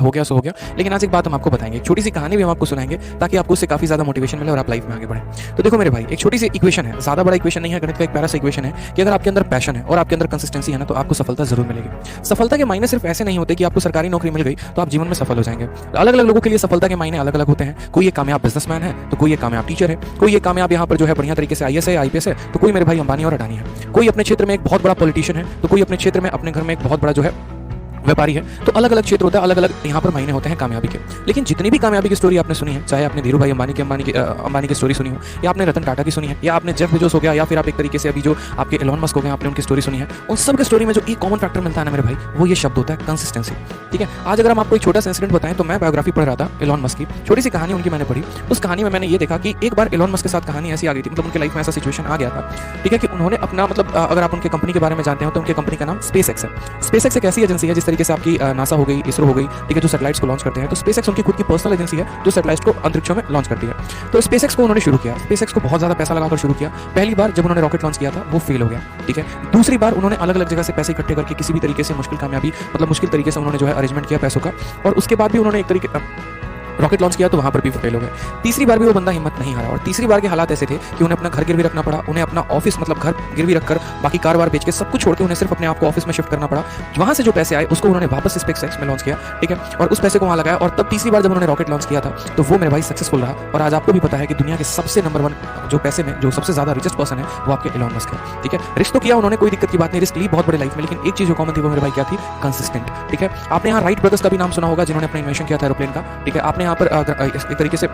हो गया सो हो गया। लेकिन आज एक बात हम आपको बताएंगे, एक छोटी सी कहानी भी हम आपको सुनाएंगे ताकि आपको उससे काफ़ी ज़्यादा मोटिवेशन मिले और आप लाइफ में आगे बढ़ें। तो देखो मेरे भाई, एक छोटी सी इक्वेशन है, ज़्यादा बड़ा इक्वेशन नहीं है, गणित का एक प्यारा सा इक्वेशन है कि अगर आपके अंदर पैशन है और आपके अंदर कंसिस्टेंसी है ना, तो आपको सफलता जरूर मिलेगी। सफलता के मायने सिर्फ ऐसे नहीं होते कि आपको सरकारी नौकरी मिल गई तो आप जीवन में सफल हो जाएंगे। अलग अलग लोगों के लिए सफलता के मायने अलग अलग होते हैं। कोई एक कामयाब बिजनेसमैन है तो कोई एक कामयाब टीचर है, कोई एक कामयाब यहाँ पर जो है बढ़िया तरीके से आईएएस है, आईपीएस है, तो कोई मेरे भाई अंबानी और अडानी है। कोई अपने क्षेत्र में एक बहुत बड़ा पॉलिटिशियन है तो कोई अपने क्षेत्र में अपने घर में एक बहुत बड़ा जो है व्यापारी है। तो अलग अलग क्षेत्र होता है, अलग अलग यहाँ पर मायने होते हैं कामयाबी के। लेकिन जितनी भी कामयाबी की स्टोरी आपने सुनी है, चाहे आपने धीरू भाई अंबानी की स्टोरी सुनी हो, या आपने रतन टाटा की सुनी है, या आपने जेफ बेजोस हो गया, या फिर आप एक तरीके से अभी जो आपके एलोन मस्क हो गए आपने उनकी स्टोरी सुनी है, उन सब के स्टोरी में जो एक कॉमन फैक्टर मिलता है ना मेरे भाई, वो ये शब्द होता है कंसिस्टेंसी। ठीक है, आज अगर हम आपको एक छोटा सा इंसिडेंट बताएं तो मैं बायोग्राफी पढ़ रहा था एलोन मस्क की, छोटी सी कहानी उनकी मैंने पढ़ी। उस कहानी में मैंने ये देखा कि एक बार एलोन मस्क के साथ कहानी ऐसी आ गई थी, मतलब उनके लाइफ में ऐसा सिचुएशन आ गया था, ठीक है, कि उन्होंने अपना मतलब अगर आप उनके कंपनी के बारे में जानते हो तो उनके कंपनी का नाम स्पेसएक्स है। स्पेसएक्स एक ऐसी एजेंसी है जिस तरीके से आपकी नासा हो गई, इसरो हो गई, ठीक है, जो सैटेलाइट्स को लॉन्च करते हैं, तो स्पेसएक्स उनकी खुद की पर्सनल एजेंसी है जो सैटेलाइट्स को अंतरिक्षों में लॉन्च करती है। तो स्पेसएक्स को उन्होंने शुरू किया, स्पेसएक्स को बहुत ज्यादा पैसा लगाकर शुरू किया। पहली बार जब उन्होंने रॉकेट लॉन्च किया था वो फेल हो गया, ठीक है। दूसरी बार उन्होंने अलग अलग जगह से पैसे इकट्ठे करके किसी भी तरीके से मुश्किल तरीके से उन्होंने जो है अरेंजमेंट किया पैसों का, और उसके बाद भी उन्होंने एक तरीके रॉकेट लॉन्च किया तो वहां पर भी फेल हो गए। तीसरी बार भी वो बंदा हिम्मत नहीं हारा, और तीसरी बार के हालात ऐसे थे कि उन्हें अपना घर गिरवी रखना पड़ा, उन्हें अपना ऑफिस मतलब घर गिरवी रखकर बाकी कार बेच के सब कुछ छोड़ के उन्हें सिर्फ अपने आप को ऑफिस में शिफ्ट करना पड़ा। वहां से जो पैसे आए उसको उन्होंने वापस स्पेसएक्स में लॉन्च किया, ठीक है, और उस पैसे को वहां लगाया, और तब तीसरी बार जब उन्होंने रॉकेट लॉन्च किया था तो वो मेरे भाई सक्सेसफुल रहा। और आज आपको भी पता है कि दुनिया के सबसे नंबर 1 जो पैसे में जो सबसे ज्यादा रिचेस्ट पर्सन है वो आपके एलोन मस्क है, ठीक है। रिस्क तो किया उन्होंने, कोई दिक्कत की बात नहीं, रिस्क ली बहुत बड़ी लाइफ में, लेकिन एक चीज जो कॉमन थी वो मेरे भाई क्या थी, कंसिस्टेंट, ठीक है। आपने यहाँ राइट ब्रदर्स का भी नाम सुना होगा जिन्होंने अपना इन्वेंशन किया था एरोप्लेन का, ठीक है। आपने यहाँ पर एक तरीके से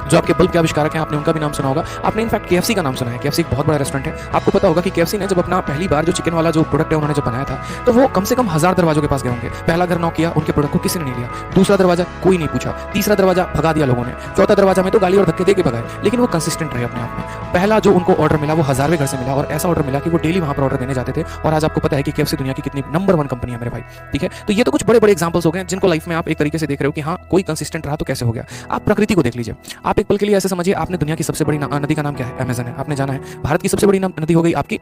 जो आपके बल्ब के आविष्कारक हैं आपने उनका भी नाम सुना होगा। आपने इनफैक्ट केएफसी का नाम सुना है, केएफसी एक बहुत बड़ा रेस्टोरेंट है। आपको पता होगा कि केएफसी ने जब अपना पहली बार जो चिकन वाला जो प्रोडक्ट है उन्होंने जब बनाया था तो वो कम से कम 1000 दरवाजों के पास गए होंगे। पहला घर नॉक किया, उनके प्रोडक्ट को किसी ने नहीं लिया। दूसरा दरवाजा कोई नहीं पूछा, तीसरा दरवाजा भगा दिया लोगों ने, चौथा दरवाजा में तो गाली और धक्के देके भगाए, लेकिन वो कंसिस्टेंट रहे अपने आप में। पहला जो उनको ऑर्डर मिला वो 1000वें घर से मिला, और ऐसा ऑर्डर मिला कि वो डेली वहां पर ऑर्डर देने जाते थे। और आज आपको पता है कि केएफसी दुनिया की कितनी नंबर 1 कंपनी है मेरे भाई, ठीक है। तो ये तो कुछ बड़े बड़े एग्जांपल्स हो गए जिनको लाइफ में आप एक तरीके से देख रहे हो कि हाँ कोई कंसिस्टेंट रहा तो कैसे हो गया। आप प्रकृति को देख लीजिए, आप एक पल के लिए ऐसे समझिए, आपने दुनिया की सबसे बड़ी नदी का नाम क्या है, अमेज़न है, आपने जाना है। भारत की सबसे बड़ी नदी हो गई आपकी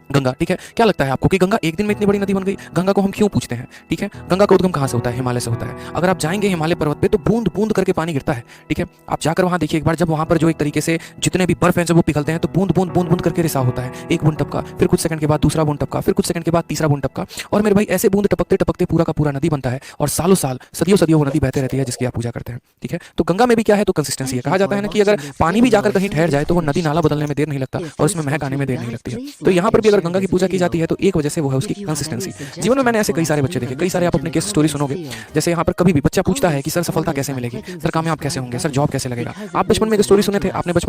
गंगा, ठीक है। क्या लगता है आपको कि गंगा एक दिन में इतनी बड़ी नदी बन गई? गंगा को हम क्यों पूछते हैं, ठीक है। गंगा का उद्गम कहां से होता है? हिमालय से होता है। अगर आप जाएंगे हिमालय पर्वत पे तो बूंद बूंद करके पानी गिरता है, ठीक है। आप जाकर वहां देखिए एक बार, जब वहां पर जो एक तरीके से जितने भी बर्फ हैं जब वो पिघलते हैं तो बूंद बूंद बूंद बूंद करके रिसाव होता है। एक बूंद टपका, फिर कुछ सेकंड के बाद दूसरा बूंद टपका, फिर कुछ सेकंड के बाद तीसरा बूंद टपका, और मेरे भाई ऐसे बूंद टपकते टपकते पूरा का पूरा नदी बनता है, और सालों साल सदियों सदियों वो नदी बहते रहती है जिसकी आप पूजा करते हैं, ठीक है। तो गंगा में भी क्या है, तो कंसिस्टेंसी है। कहा जाता है ना कि अगर पानी भी जाकर कहीं ठहर जाए तो वो नदी नाला बदलने में देर नहीं लगता और उसमें महक आने में देर नहीं लगती है। तो यहाँ पर भी अगर गंगा की पूजा की जाती है तो एक वजह से वो है उसकी कंसिस्टेंसी। जीवन में मैंने ऐसे कई सारे बच्चे देखे, कई सारे आप अपने केस स्टोरी सुनोगे। जैसे यहाँ पर कभी भी बच्चा पूछता है कि सर सफलता कैसे मिलेगी, सर कामयाब कैसे होंगे, सर जॉब कैसे लगेगा। आप बचपन में एक स्टोरी सुने थे, आपने बचपन